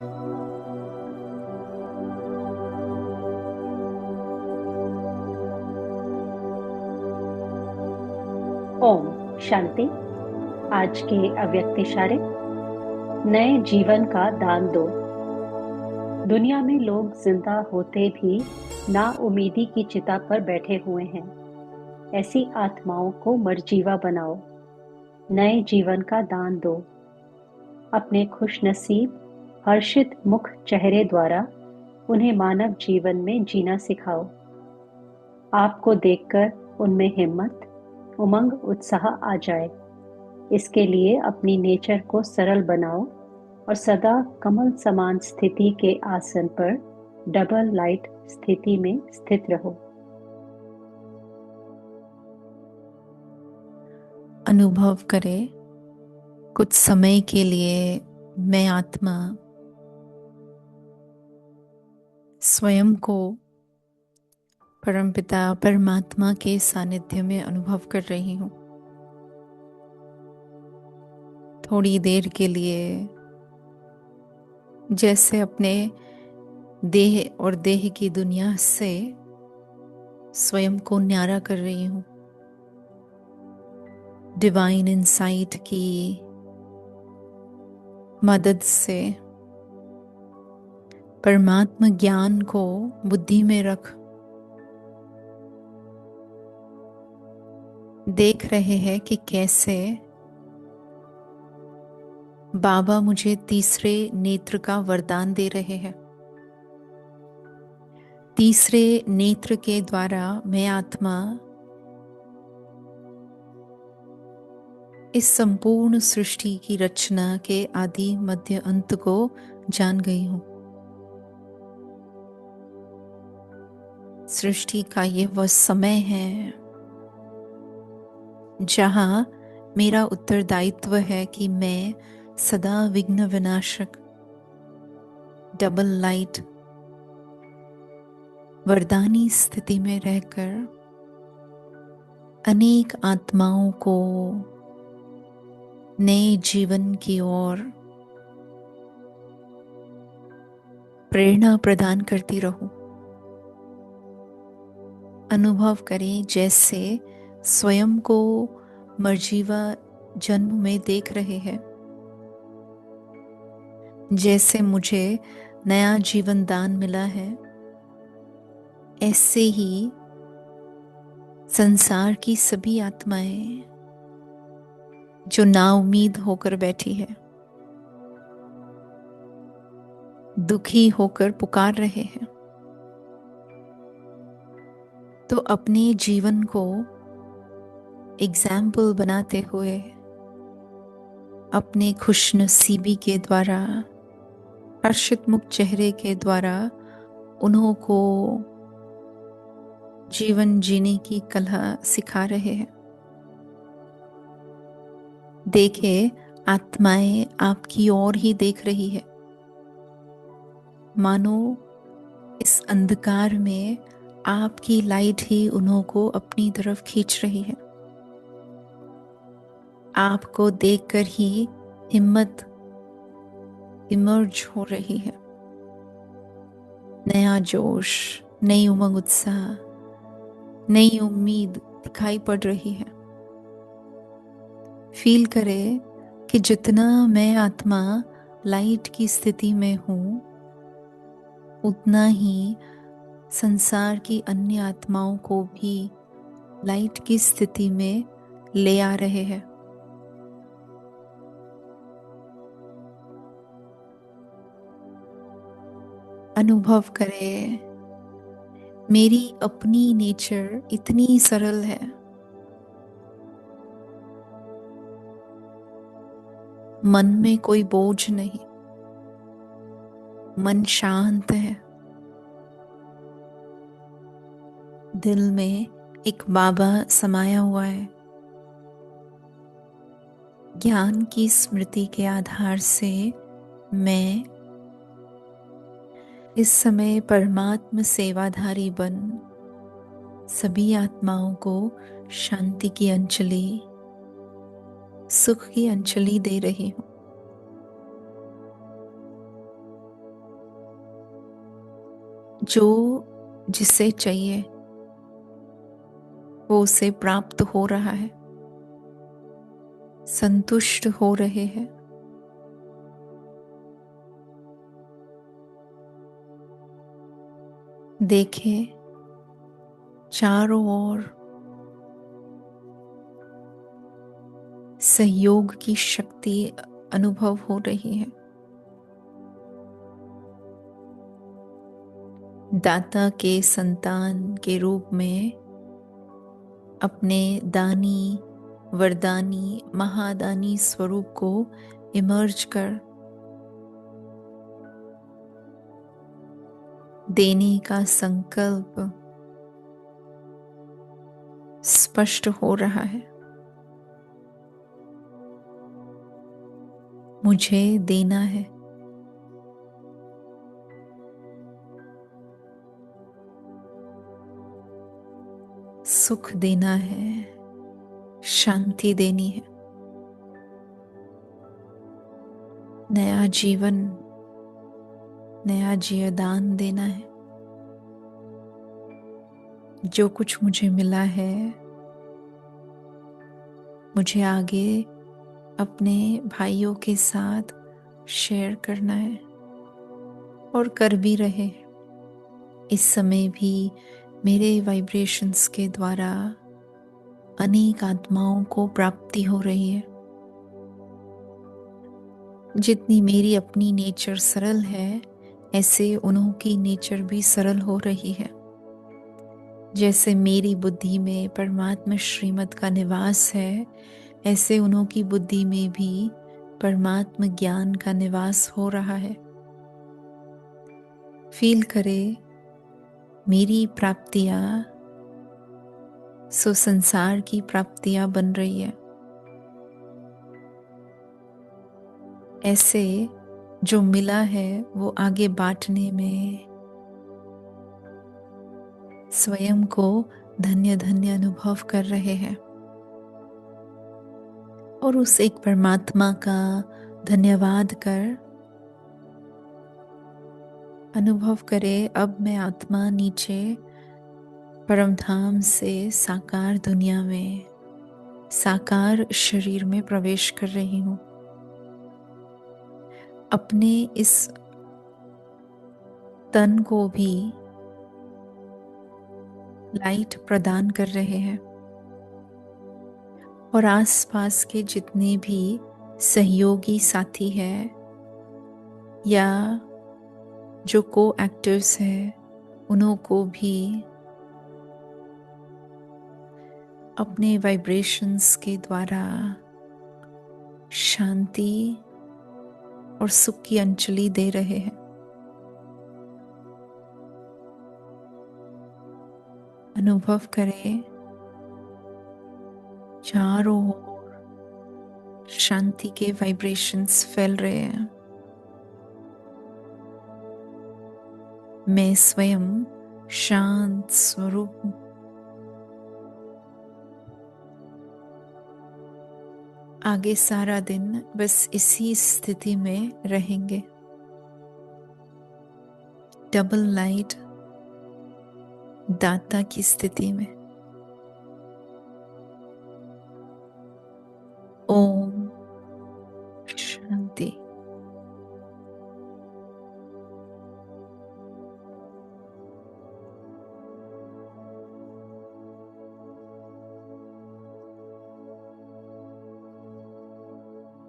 ओम शांति। आज के अव्यक्त इशारे। नए जीवन का दान दो। दुनिया में लोग जिंदा होते भी ना उम्मीदी की चिता पर बैठे हुए हैं। ऐसी आत्माओं को मरजीवा बनाओ। नए जीवन का दान दो। अपने खुशनसीब हर्षित मुख चेहरे द्वारा उन्हें मानव जीवन में जीना सिखाओ। आपको देखकर उनमें हिम्मत, उमंग, उत्साह आ जाए। इसके लिए अपनी नेचर को सरल बनाओ और सदा कमल समान स्थिति के आसन पर डबल लाइट स्थिति में स्थित रहो। अनुभव करें, कुछ समय के लिए मैं आत्मा स्वयं को परमपिता परमात्मा के सानिध्य में अनुभव कर रही हूँ। थोड़ी देर के लिए जैसे अपने देह और देह की दुनिया से स्वयं को न्यारा कर रही हूँ। डिवाइन इंसाइट की मदद से परमात्मा ज्ञान को बुद्धि में रख देख रहे हैं कि कैसे बाबा मुझे तीसरे नेत्र का वरदान दे रहे हैं। तीसरे नेत्र के द्वारा मैं आत्मा इस संपूर्ण सृष्टि की रचना के आदि मध्य अंत को जान गई हूं। सृष्टि का ये वह समय है जहां मेरा उत्तरदायित्व है कि मैं सदा विघ्न विनाशक डबल लाइट वरदानी स्थिति में रहकर अनेक आत्माओं को नए जीवन की ओर प्रेरणा प्रदान करती रहूं। अनुभव करें जैसे स्वयं को मर्जीवा जन्म में देख रहे हैं, जैसे मुझे नया जीवन दान मिला है, ऐसे ही संसार की सभी आत्माएं जो नाउम्मीद होकर बैठी है, दुखी होकर पुकार रहे हैं, तो अपने जीवन को एग्जाम्पल बनाते हुए अपने खुशनसीबी के द्वारा, हर्षित मुख चेहरे के द्वारा उन्हों को जीवन जीने की कला सिखा रहे हैं। देखे, आत्माएं आपकी ओर ही देख रही है, मानो इस अंधकार में आपकी लाइट ही उन्हों को अपनी तरफ खींच रही है। आपको देखकर ही हिम्मत इमर्ज हो रही है। नया जोश, नई उमंग, उत्साह, नई उम्मीद दिखाई पड़ रही है। फील करे कि जितना मैं आत्मा लाइट की स्थिति में हूं, उतना ही संसार की अन्य आत्माओं को भी लाइट की स्थिति में ले आ रहे हैं। अनुभव करें, मेरी अपनी नेचर इतनी सरल है। मन में कोई बोझ नहीं, मन शांत है। दिल में एक बाबा समाया हुआ है। ज्ञान की स्मृति के आधार से मैं इस समय परमात्म सेवाधारी बन सभी आत्माओं को शांति की अंजलि, सुख की अंजलि दे रही हूं। जो जिसे चाहिए वो उसे प्राप्त हो रहा है, संतुष्ट हो रहे हैं। देखें चारों ओर सहयोग की शक्ति अनुभव हो रही है। दाता के संतान के रूप में अपने दानी, वरदानी, महादानी स्वरूप को इमर्ज कर देने का संकल्प स्पष्ट हो रहा है। मुझे देना है, सुख देना है, शांति देनी है, नया जीवन, नया जीवदान देना है। जो कुछ मुझे मिला है मुझे आगे अपने भाइयों के साथ शेयर करना है और कर भी रहे। इस समय भी मेरे वाइब्रेशंस के द्वारा अनेक आत्माओं को प्राप्ति हो रही है। जितनी मेरी अपनी नेचर सरल है, ऐसे उनकी नेचर भी सरल हो रही है। जैसे मेरी बुद्धि में परमात्मा श्रीमत का निवास है, ऐसे उनकी बुद्धि में भी परमात्मा ज्ञान का निवास हो रहा है। फील करे मेरी प्राप्तियां सो संसार की प्राप्तियां बन रही है। ऐसे जो मिला है वो आगे बांटने में स्वयं को धन्य धन्य अनुभव कर रहे हैं और उस एक परमात्मा का धन्यवाद कर अनुभव करे अब मैं आत्मा नीचे परम धाम से साकार दुनिया में, साकार शरीर में प्रवेश कर रही हूँ। अपने इस तन को भी लाइट प्रदान कर रहे हैं और आसपास के जितने भी सहयोगी साथी हैं या जो को एक्टर्स हैं उनको भी अपने वाइब्रेशंस के द्वारा शांति और सुख की अंजलि दे रहे हैं। अनुभव करें चारों ओर शांति के वाइब्रेशंस फैल रहे हैं। मैं स्वयं शांत स्वरूप हूँ। आगे सारा दिन बस इसी स्थिति में रहेंगे, डबल लाइट दाता की स्थिति में।